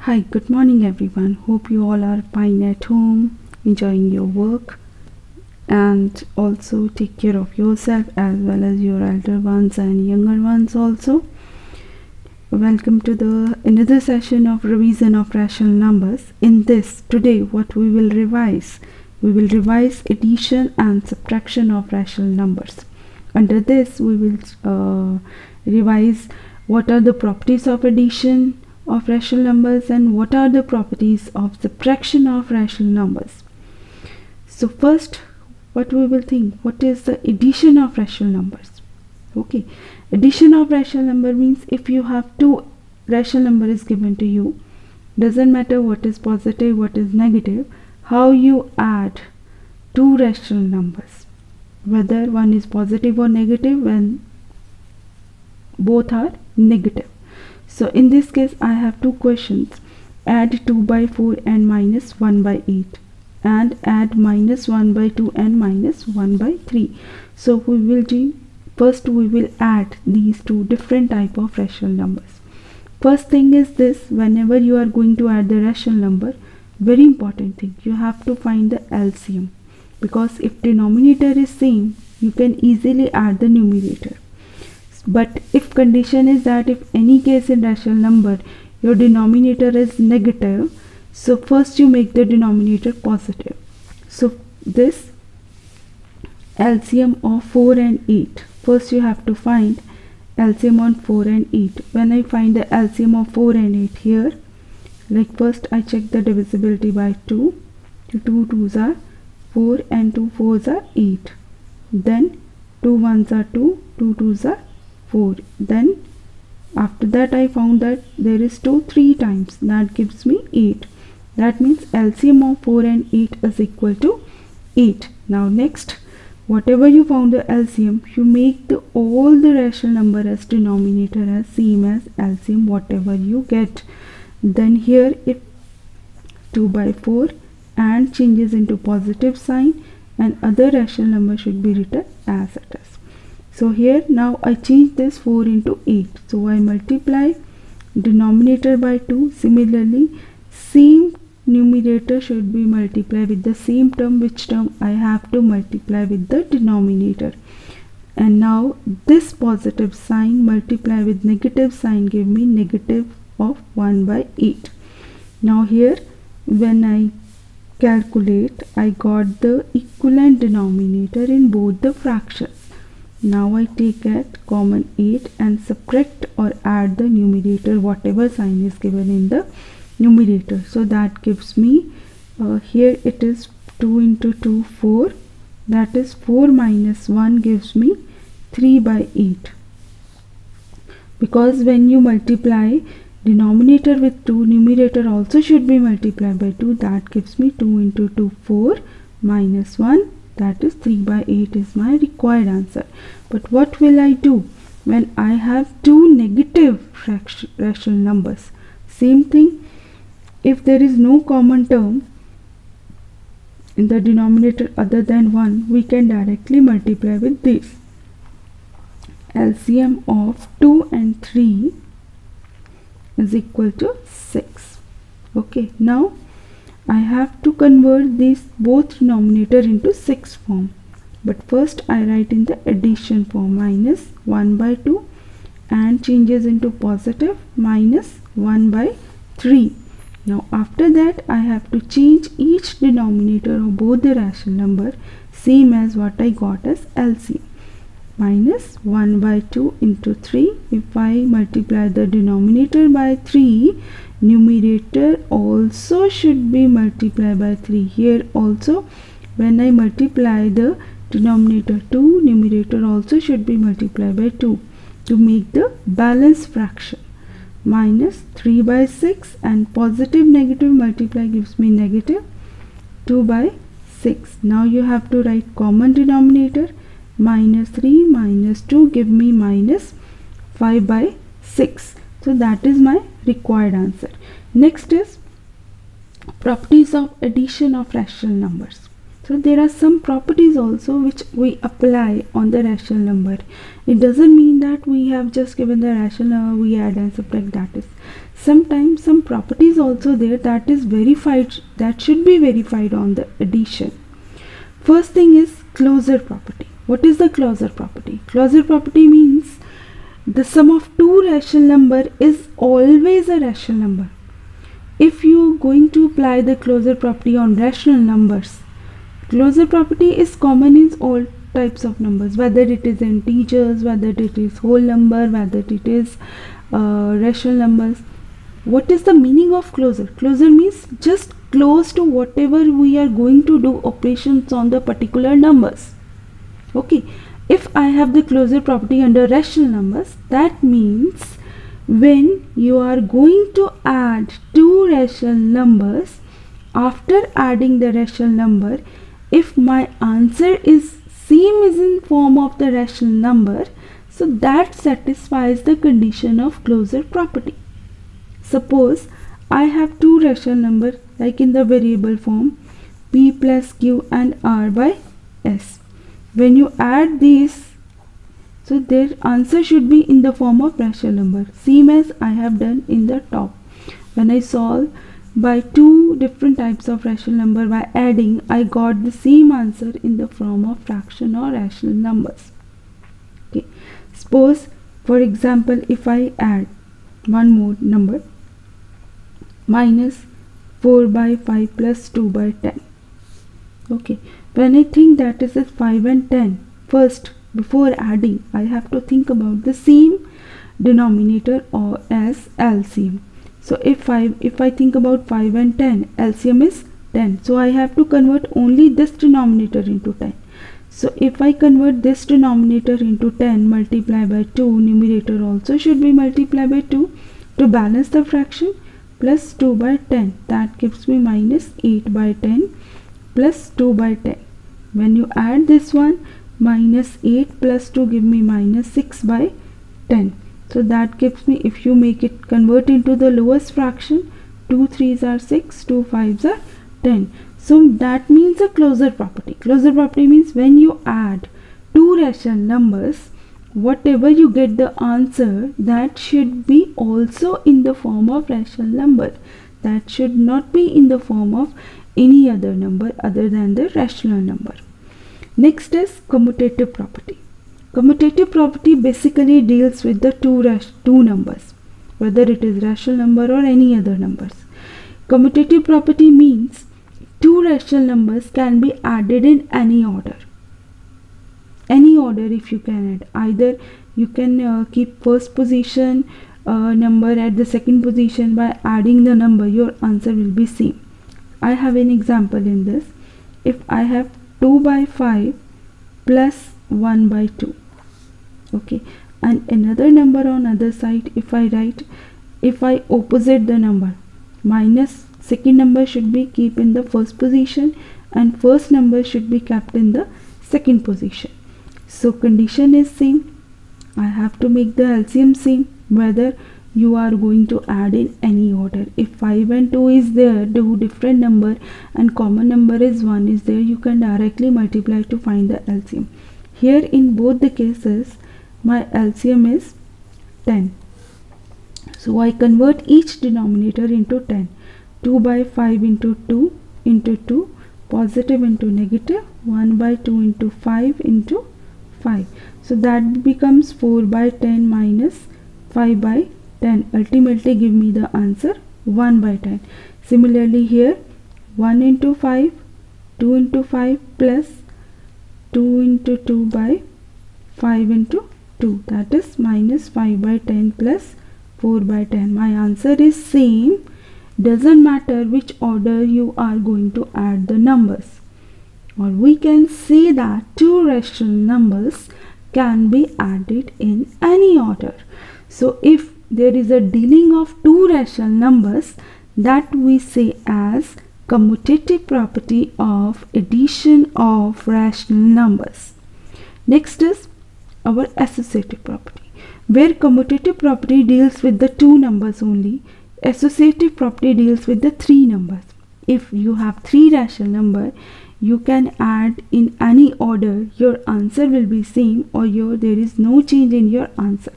Hi, good morning everyone. Hope you all are fine at home, enjoying your work, and also take care of yourself as well as your elder ones and younger ones also. Welcome to the another session of revision of rational numbers. In this today what we will revise addition and subtraction of rational numbers. Under this we will revise what are the properties of addition of rational numbers and what are the properties of subtraction of rational numbers. So first, what we will think, what is the addition of rational numbers? Okay, addition of rational number means if you have two rational number is given to you, doesn't matter what is positive, what is negative, how you add two rational numbers, whether one is positive or negative when both are negative. So in this case I have two questions: add 2 by 4 and minus 1 by 8, and add minus 1 by 2 and minus 1 by 3. So we will do, first we will add these two different type of rational numbers. First thing is this: whenever you are going to add the rational number, very important thing, you have to find the LCM, because if denominator is same you can easily add the numerator. But if condition is that if any case in rational number your denominator is negative, so first you make the denominator positive. So this LCM of 4 and 8, first you have to find LCM on 4 and 8. When I find the LCM of 4 and 8 here, like first I check the divisibility by 2. 2 2s are 4 and 2 4s are 8. Then 2 1s are 2, 2 2s are 4. Then after that I found that there is 2 3 times, that gives me 8. That means LCM of 4 and 8 is equal to 8. Now next, whatever you found the LCM, you make the all the rational number as denominator as same as LCM whatever you get. Then here if 2 by 4 and changes into positive sign, and other rational number should be written as it is. So here now I change this 4 into 8. So I multiply denominator by 2. Similarly, same numerator should be multiplied with the same term, which term I have to multiply with the denominator. And now this positive sign multiply with negative sign give me negative of 1 by 8. Now here when I calculate, I got the equivalent denominator in both the fractions. Now I take at common 8 and subtract or add the numerator whatever sign is given in the numerator. So that gives me here it is 2 into 2 4, that is 4 minus 1 gives me 3 by 8. Because when you multiply denominator with 2, numerator also should be multiplied by 2. That gives me 2 into 2 4 minus 1, that is 3 by 8 is my required answer. But what will I do when I have two negative rational numbers? Same thing, if there is no common term in the denominator other than 1, we can directly multiply with this. LCM of 2 and 3 is equal to 6. Okay, now I have to convert these both denominator into 6 form. But first I write in the addition form, minus 1 by 2 and changes into positive minus 1 by 3. Now after that I have to change each denominator of both the rational number same as what I got as LCM. Minus 1 by 2 into 3. If I multiply the denominator by 3, numerator also should be multiplied by 3. Here also when I multiply the denominator 2, numerator also should be multiplied by 2 to make the balanced fraction. Minus 3 by 6 and positive negative multiply gives me negative 2 by 6. Now you have to write common denominator. Minus 3 minus 2 give me minus 5 by 6. So that is my required answer. Next is properties of addition of rational numbers. So there are some properties also which we apply on the rational number. It doesn't mean that we have just given the rational number, we add and subtract. That is, sometimes some properties also there that is verified, that should be verified on the addition. First thing is closure property. What is the closure property? Closure property means the sum of two rational number is always a rational number. If you are going to apply the closure property on rational numbers, closure property is common in all types of numbers, whether it is integers, whether it is whole number, whether it is rational numbers. What is the meaning of closure? Closure means just close to whatever we are going to do operations on the particular numbers. Okay, if I have the closure property under rational numbers, that means when you are going to add two rational numbers, after adding the rational number, if my answer is same is in form of the rational number, so that satisfies the condition of closure property. Suppose I have two rational numbers like in the variable form p plus q and r by s. When you add these, so their answer should be in the form of rational number, same as I have done in the top. When I solve by two different types of rational number by adding, I got the same answer in the form of fraction or rational numbers. Okay, suppose for example if I add one more number, minus 4 by 5 plus 2 by 10. Okay, when I think that is 5 and 10, first before adding I have to think about the same denominator or as LCM. So if I think about 5 and 10, LCM is 10. So I have to convert only this denominator into 10. So if I convert this denominator into 10, multiply by 2, numerator also should be multiplied by 2 to balance the fraction, plus 2 by 10. That gives me minus 8 by 10 plus 2 by 10. When you add this one, minus 8 plus 2 give me minus 6 by 10. So that gives me, if you make it convert into the lowest fraction, 2 3s are 6, 2 5s are 10. So that means a closure property. Closure property means when you add two rational numbers, whatever you get the answer, that should be also in the form of rational number. That should not be in the form of any other number other than the rational number. Next is commutative property. Commutative property basically deals with the two numbers, whether it is rational number or any other numbers. Commutative property means two rational numbers can be added in any order. Any order if you can add. Either you can keep first position number at the second position, by adding the number your answer will be same. I have an example in this. If I have 2 by 5 plus 1 by 2, okay, and another number on other side, if I opposite the number, minus second number should be keep in the first position and first number should be kept in the second position. So condition is same. I have to make the LCM same, whether you are going to add in any order. If 5 and 2 is there, two different number, and common number is 1 is there, you can directly multiply to find the LCM. Here in both the cases my LCM is 10. So I convert each denominator into 10. 2 by 5 into 2 into 2, positive into negative, 1 by 2 into 5 into 5. So that becomes 4 by 10 minus 5 by 10. Ultimately give me the answer 1 by 10. Similarly here 1 into 5, 2 into 5 plus 2 into 2 by 5 into 2, that is minus 5 by 10 plus 4 by 10. My answer is same. Doesn't matter which order you are going to add the numbers. Or we can say that two rational numbers can be added in any order. So if there is a dealing of two rational numbers, that we say as commutative property of addition of rational numbers. Next is our associative property, where commutative property deals with the two numbers only. Associative property deals with the three numbers. If you have three rational number, you can add in any order, your answer will be same, or there is no change in your answer.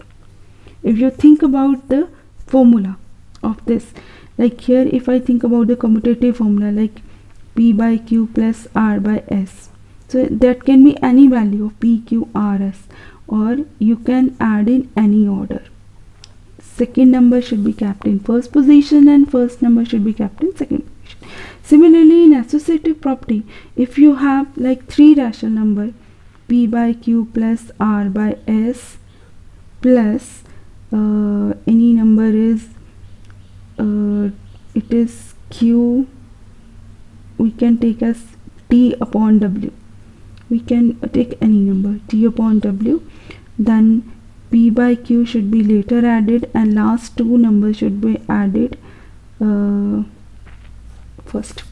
If you think about the formula of this, like here if I think about the commutative formula, like P by Q plus R by S, so that can be any value of P, Q, R, S, or you can add in any order. Second number should be kept in first position and first number should be kept in second position. Similarly, in associative property, if you have like three rational number, P by Q plus R by S plus any number is it is Q, we can take as T upon W, we can take any number T upon W, then P by Q should be later added and last two numbers should be added first.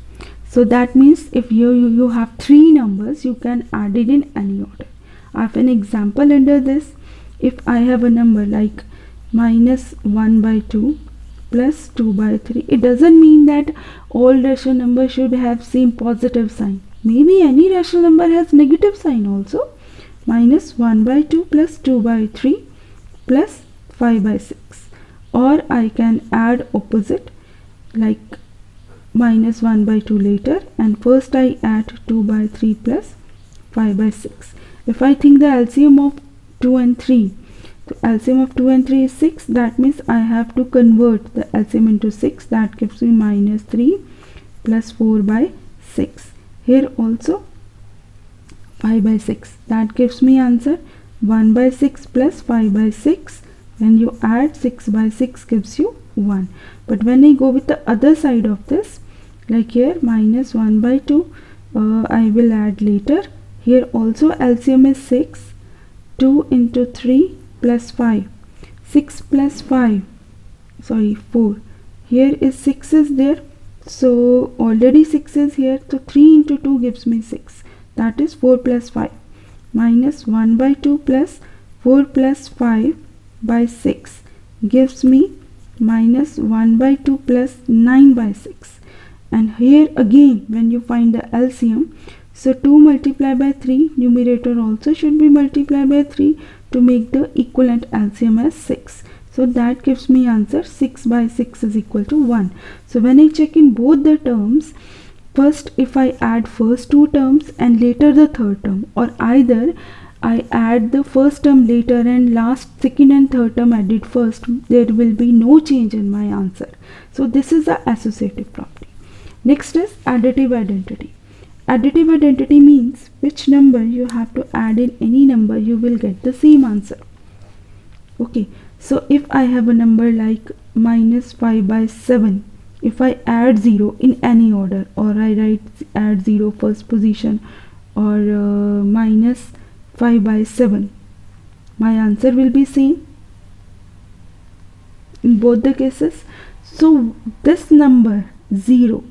So that means if you have three numbers, you can add it in any order. I have an example under this. If I have a number like minus 1 by 2 plus 2 by 3, it doesn't mean that all rational numbers should have same positive sign. Maybe any rational number has negative sign also. Minus 1 by 2 plus 2 by 3 plus 5 by 6, or I can add opposite like minus 1 by 2 later, and first I add 2 by 3 plus 5 by 6. If I think the LCM of 2 and 3, the LCM of 2 and 3 is 6, that means I have to convert the LCM into 6, that gives me minus 3 plus 4 by 6. Here also 5 by 6, that gives me answer 1 by 6 plus 5 by 6. When you add 6 by 6 gives you 1. But when I go with the other side of this, like here minus 1 by 2, I will add later. Here also LCM is 6, 2 into 3 plus 5, 6 plus 5, sorry 4, here is 6 is there, so already 6 is here, so 3 into 2 gives me 6, that is 4 plus 5, minus 1 by 2 plus 4 plus 5 by 6 gives me minus 1 by 2 plus 9 by 6. And here again when you find the LCM, so 2 multiplied by 3, numerator also should be multiplied by 3 to make the equivalent LCM as 6. So that gives me answer 6 by 6 is equal to 1. So when I check in both the terms, first if I add first two terms and later the third term, or either I add the first term later and second and third term added first, there will be no change in my answer. So this is the associative property. Next is additive identity. Additive identity means which number you have to add in any number, you will get the same answer. Okay, so if I have a number like minus 5 by 7, if I add 0 in any order, or I add 0 first position, or minus 5 by 7, my answer will be same in both the cases. So this number 0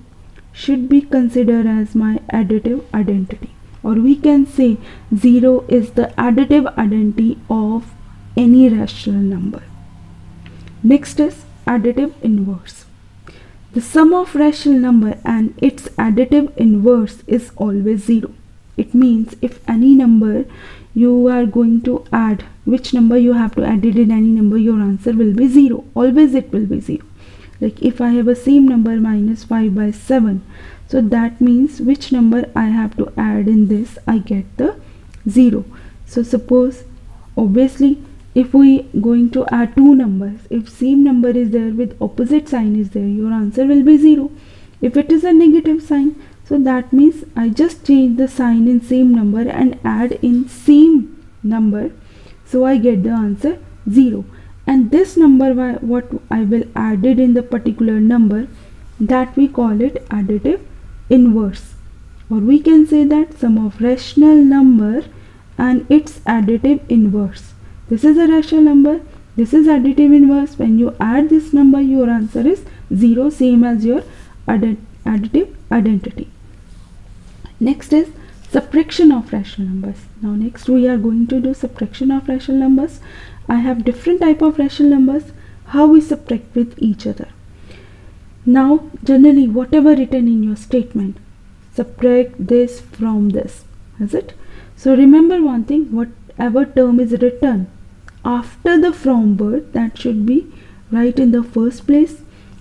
should be considered as my additive identity, or we can say 0 is the additive identity of any rational number. Next is additive inverse. The sum of rational number and its additive inverse is always 0. It means if any number you are going to add, which number you have to add it in any number, your answer will be 0. Always it will be 0. Like if I have a same number minus 5 by 7, so that means which number I have to add in this, I get the 0. So suppose obviously if we going to add two numbers, if same number is there with opposite sign is there, your answer will be 0. If it is a negative sign, so that means I just change the sign in same number and add in same number, so I get the answer 0. And this number, what I will add it in the particular number, that we call it additive inverse, or we can say that sum of rational number and its additive inverse. This is a rational number, this is additive inverse. When you add this number, your answer is 0, same as your additive identity. Next is subtraction of rational numbers. Now next we are going to do subtraction of rational numbers. I have different type of rational numbers, how we subtract with each other. Now generally whatever written in your statement, subtract this from this, is it? So remember one thing, whatever term is written after the from word, that should be right in the first place,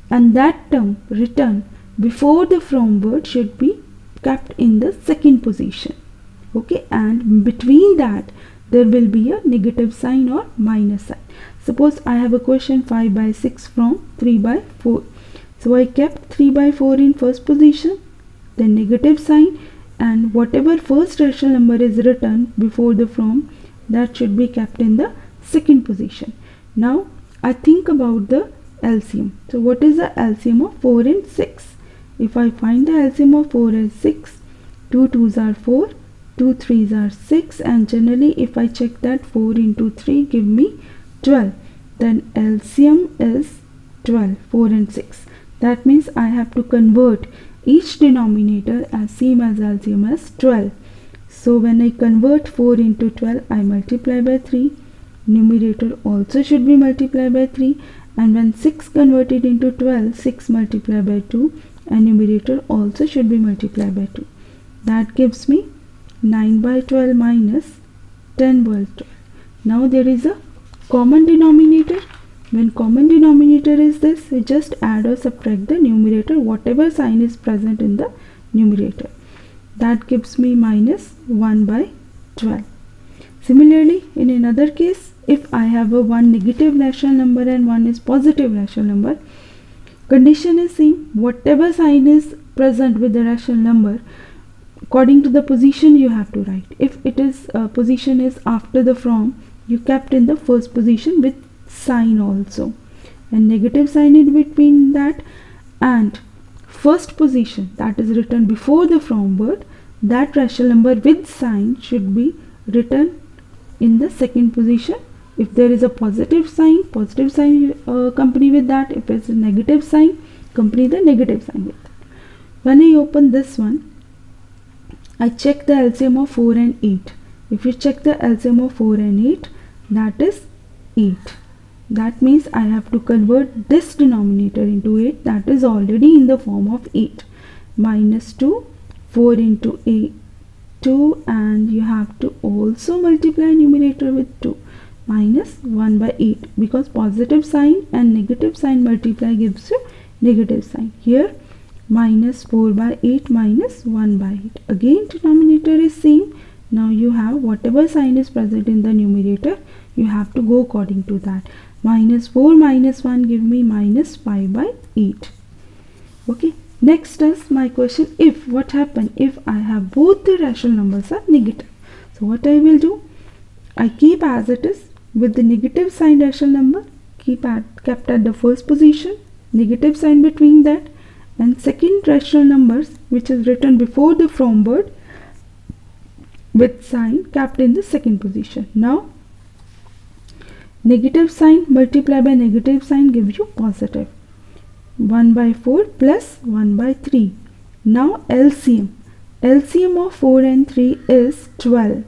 and that term written before the from word should be kept in the second position. Okay, and between that there will be a negative sign or minus sign. Suppose I have a question 5 by 6 from 3 by 4. So I kept 3 by 4 in first position, then negative sign, and whatever first rational number is written before the from, that should be kept in the second position. Now I think about the LCM. So what is the LCM of 4 and 6? If I find the LCM of 4 as 6, 2 2s are 4, 2 3s are 6, and generally if I check that 4 into 3 give me 12, then LCM is 12, 4 and 6. That means I have to convert each denominator as same as LCM as 12. So when I convert 4 into 12, I multiply by 3, numerator also should be multiplied by 3, and when 6 converted into 12, 6 multiplied by 2, and numerator also should be multiplied by 2. That gives me 9 by 12 minus 10 by 12. Now there is a common denominator. When common denominator is this, we just add or subtract the numerator, whatever sign is present in the numerator. That gives me minus 1 by 12. Similarly, in another case, if I have a one negative rational number and one is positive rational number, condition is same. Whatever sign is present with the rational number, according to the position you have to write. If it is position is after the from, you kept in the first position with sign also, and negative sign in between that, and first position that is written before the from word, that rational number with sign should be written in the second position. If there is a positive sign accompany with that. If it's a negative sign, accompany the negative sign with that. When I open this one, I check the LCM of 4 and 8. If you check the LCM of 4 and 8, that is 8. That means I have to convert this denominator into 8, that is already in the form of 8. Minus 2, 4 into 8, 2, and you have to also multiply numerator with 2. Minus 1 by 8, because positive sign and negative sign multiply gives you negative sign. Here minus 4 by 8 minus 1 by 8. Again denominator is same. Now you have whatever sign is present in the numerator, you have to go according to that. Minus 4 minus 1 give me minus 5 by 8. Okay. Next is my question, if what happen if I have both the rational numbers are negative. So what I will do, I keep as it is with the negative sign rational number, kept at the first position, negative sign between that, and second rational numbers which is written before the from word with sign kept in the second position. Now negative sign multiplied by negative sign gives you positive. 1 by 4 plus 1 by 3. Now LCM of 4 and 3 is 12.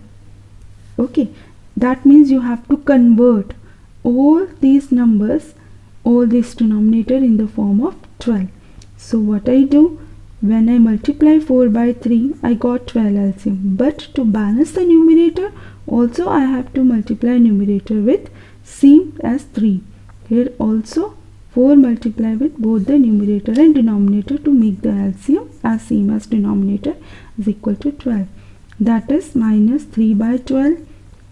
Okay, that means you have to convert all these numbers, all this denominator in the form of 12. So what I do, when I multiply 4 by 3, I got 12 LCM, but to balance the numerator also I have to multiply numerator with same as 3. Here also 4 multiply with both the numerator and denominator to make the LCM as same as denominator is equal to 12. That is minus 3 by 12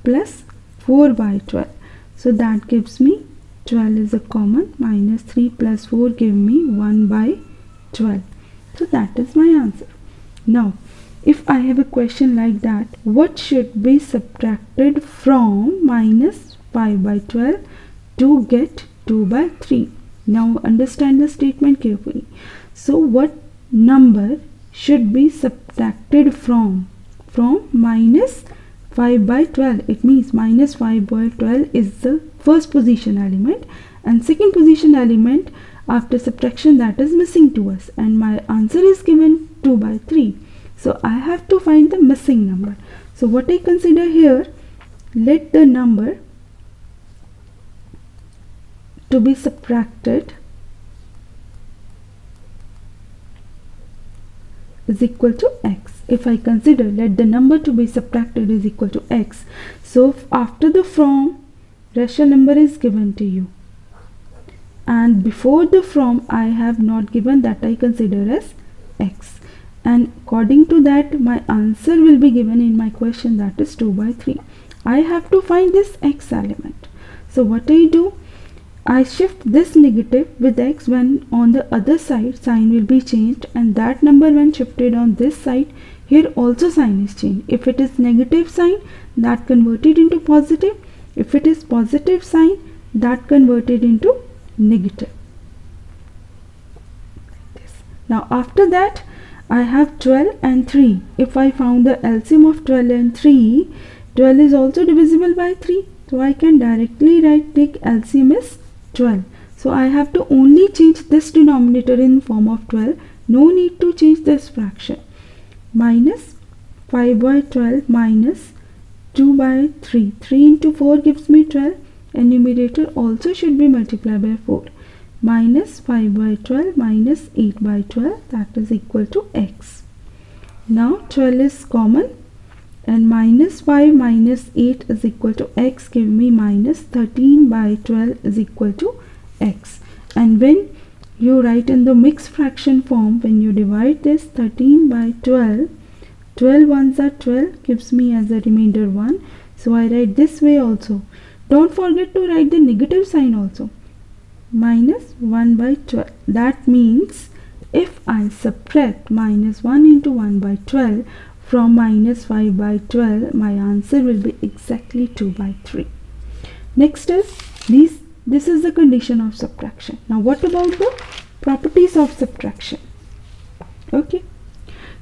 plus 4 by 12. So that gives me 12 is a common, minus 3 plus 4 give me 1 by 12. So that is my answer. Now if I have a question like that, what should be subtracted from minus 5 by 12 to get 2 by 3? Now understand the statement carefully. So what number should be subtracted from minus 5 by 12? It means minus 5 by 12 is the first position element, and second position element after subtraction that is missing to us, and my answer is given 2 by 3. So I have to find the missing number. So what I consider here, let the number to be subtracted is equal to x. If I consider, let the number to be subtracted is equal to x. So after the from, rational number is given to you, and before the from I have not given, that I consider as x, and according to that my answer will be given in my question, that is 2 by 3. I have to find this x element. So what I do, I shift this negative with x when on the other side sign will be changed, and that number when shifted on this side, here also sign is changed. If it is negative sign, that converted into positive. If it is positive sign, that converted into negative. Now after that I have 12 and 3. If I found the LCM of 12 and 3, 12 is also divisible by 3. So I can directly write, take LCM is 12. So I have to only change this denominator in form of 12. No need to change this fraction. Minus 5 by 12 minus 2 by 3. 3 into 4 gives me 12, and numerator also should be multiplied by 4. Minus 5 by 12 minus 8 by 12, that is equal to x. Now 12 is common, and minus 5 minus 8 is equal to x, give me minus 13 by 12 is equal to x. And when you write in the mixed fraction form, when you divide this 13 by 12, 12 ones are 12, gives me as a remainder 1. So I write this way also. Don't forget to write the negative sign also. Minus 1 by 12. That means if I subtract minus 1 into 1 by 12 from minus 5 by 12, my answer will be exactly 2 by 3. Next is this is the condition of subtraction. Now what about the properties of subtraction? Okay,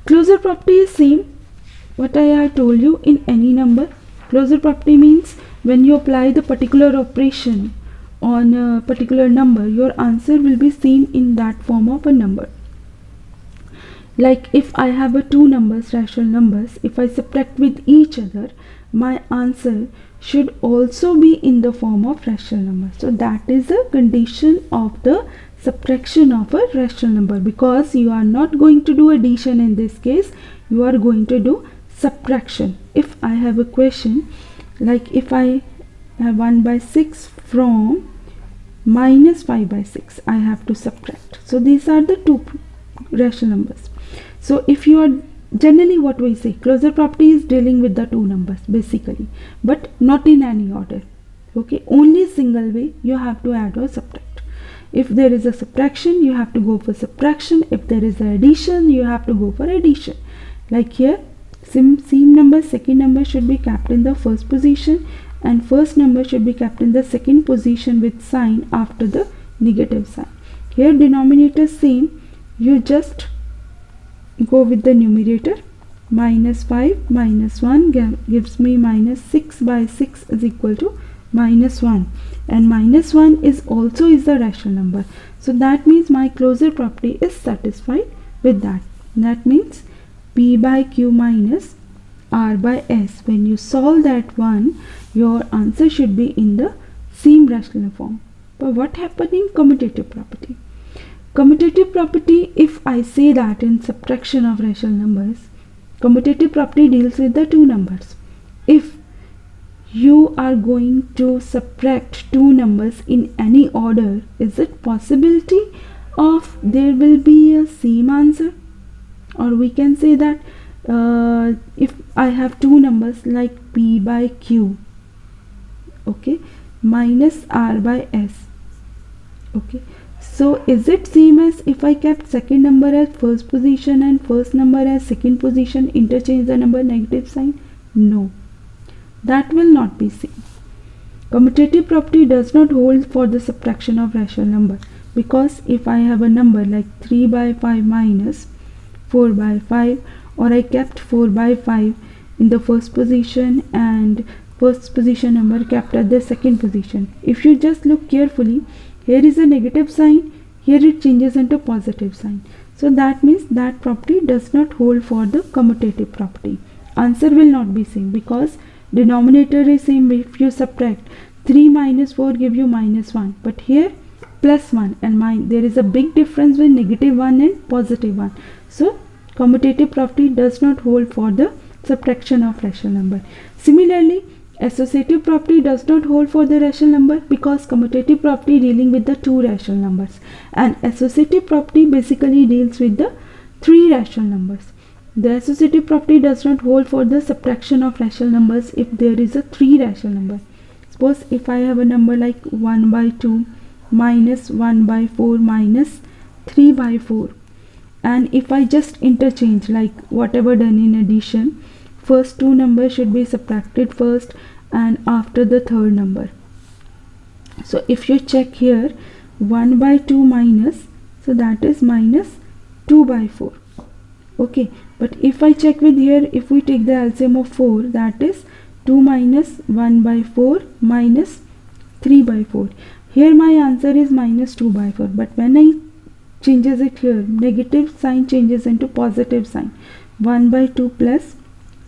closure property is same what I have told you in any number. Closure property means when you apply the particular operation on a particular number, your answer will be seen in that form of a number. Like if I have two numbers, rational numbers, if I subtract with each other, my answer should also be in the form of rational number. So that is a condition of the subtraction of a rational number, because you are not going to do addition in this case, you are going to do subtraction. If I have a question like if I have 1 by 6 from minus 5 by 6, I have to subtract. So these are the two rational numbers. So if you are generally, what we say, closure property is dealing with the two numbers basically, but not in any order. Okay, only single way you have to add or subtract. If there is a subtraction, you have to go for subtraction. If there is a addition, you have to go for addition. Like here, same number, second number should be kept in the first position, and first number should be kept in the second position with sign after the negative sign. Here denominator same, you just go with the numerator. Minus 5 minus 1 gives me minus 6 by 6 is equal to minus 1, and minus 1 is also the rational number. So that means my closure property is satisfied with that. That means P by Q minus R by S. When you solve that one, your answer should be in the same rational form. But what happened in commutative property? Commutative property, if I say that in subtraction of rational numbers, commutative property deals with the two numbers. If you are going to subtract two numbers in any order, is it possibility of there will be a same answer? Or we can say that if I have two numbers like P by Q, okay, minus R by S, okay, so is it same as if I kept second number as first position and first number as second position, interchange the number, negative sign? No, that will not be same. Commutative property does not hold for the subtraction of rational number, because if I have a number like 3 by 5 minus 4 by 5, or I kept 4 by 5 in the first position and first position number kept at the second position, if you just look carefully, here is a negative sign, here it changes into positive sign. So that means that property does not hold for the commutative property. Answer will not be same, because denominator is same. If you subtract 3 minus 4 give you minus 1, but here plus 1, and there is a big difference with negative 1 and positive 1. So commutative property does not hold for the subtraction of rational number. Similarly, associative property does not hold for the rational number because commutative property dealing with the two rational numbers, and associative property basically deals with the three rational numbers. The associative property does not hold for the subtraction of rational numbers if there is a three rational number. Suppose if I have a number like 1 by 2 minus 1 by 4 minus 3 by 4, and if I just interchange like whatever done in addition, first two numbers should be subtracted first and after the third number. So if you check here, 1 by 2 minus, so that is minus 2 by 4. Okay, but if I check with here, if we take the LCM of 4, that is 2 minus 1 by 4 minus 3 by 4. Here my answer is minus 2 by 4, but when I changes it here, negative sign changes into positive sign. 1 by 2 plus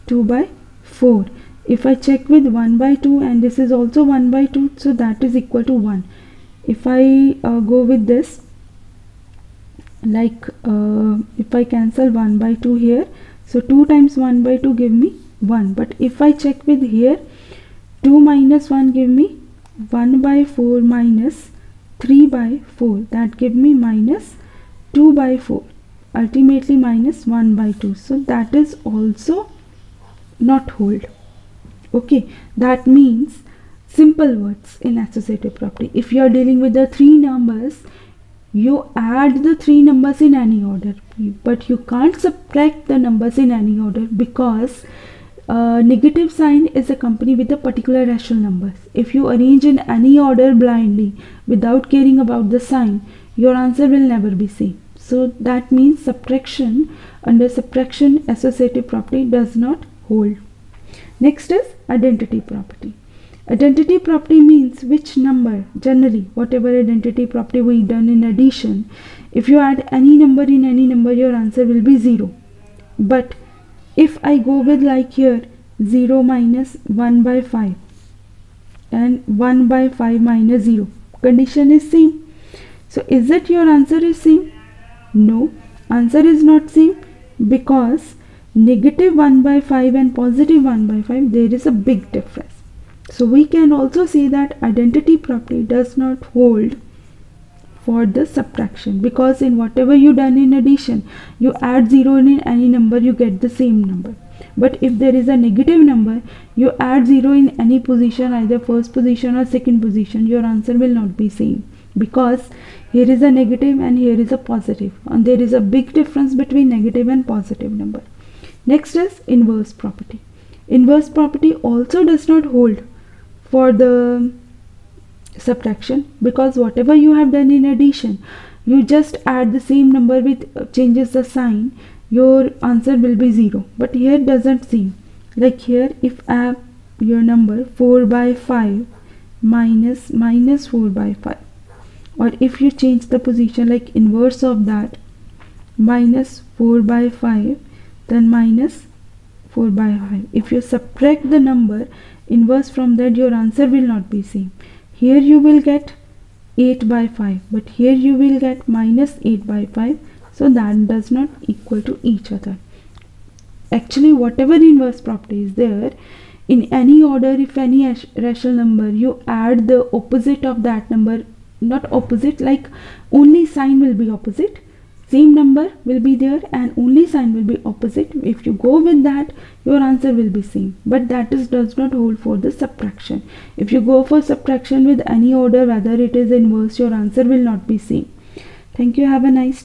2 by 4. If I check with 1 by 2 and this is also 1 by 2, so that is equal to 1. If I go with this, like if I cancel 1 by 2 here, so 2 times 1 by 2 give me 1. But if I check with here, 2 minus 1 give me 1 by 4 minus 3 by 4, that give me minus 2 by 4, ultimately minus 1 by 2. So that is also not hold. Okay, that means simple words in associative property. If you are dealing with the three numbers, you add the three numbers in any order, but you can't subtract the numbers in any order because negative sign is accompanied with a particular rational numbers. If you arrange in any order blindly without caring about the sign, your answer will never be same. So that means subtraction, under subtraction associative property does not hold. Next is identity property. Identity property means which number, generally whatever identity property we done in addition, if you add any number in any number, your answer will be 0. But if I go with like here 0 minus 1 by 5 and 1 by 5 minus 0, condition is same. So is it your answer is same? No, answer is not same because negative 1 by 5 and positive 1 by 5, there is a big difference. So we can also say that identity property does not hold for the subtraction, because in whatever you done in addition, you add 0 in any number, you get the same number. But if there is a negative number, you add 0 in any position, either first position or second position, your answer will not be same, because here is a negative and here is a positive, and there is a big difference between negative and positive number. Next is inverse property. Inverse property also does not hold for the subtraction, because whatever you have done in addition, you just add the same number with changes the sign, your answer will be 0. But here doesn't seem like here, if I have your number 4 by 5 minus 4 by 5, or if you change the position like inverse of that, minus 4 by 5 then minus 4 by 5, if you subtract the number inverse from that, your answer will not be same. Here you will get 8 by 5, but here you will get minus 8 by 5, so that does not equal to each other. Actually whatever inverse property is there, in any order, if any rational number, you add the opposite of that number, not opposite, like only sign will be opposite, same number will be there and only sign will be opposite. If you go with that, your answer will be same, but that does not hold for the subtraction. If you go for subtraction with any order, whether it is inverse, your answer will not be same. Thank you. Have a nice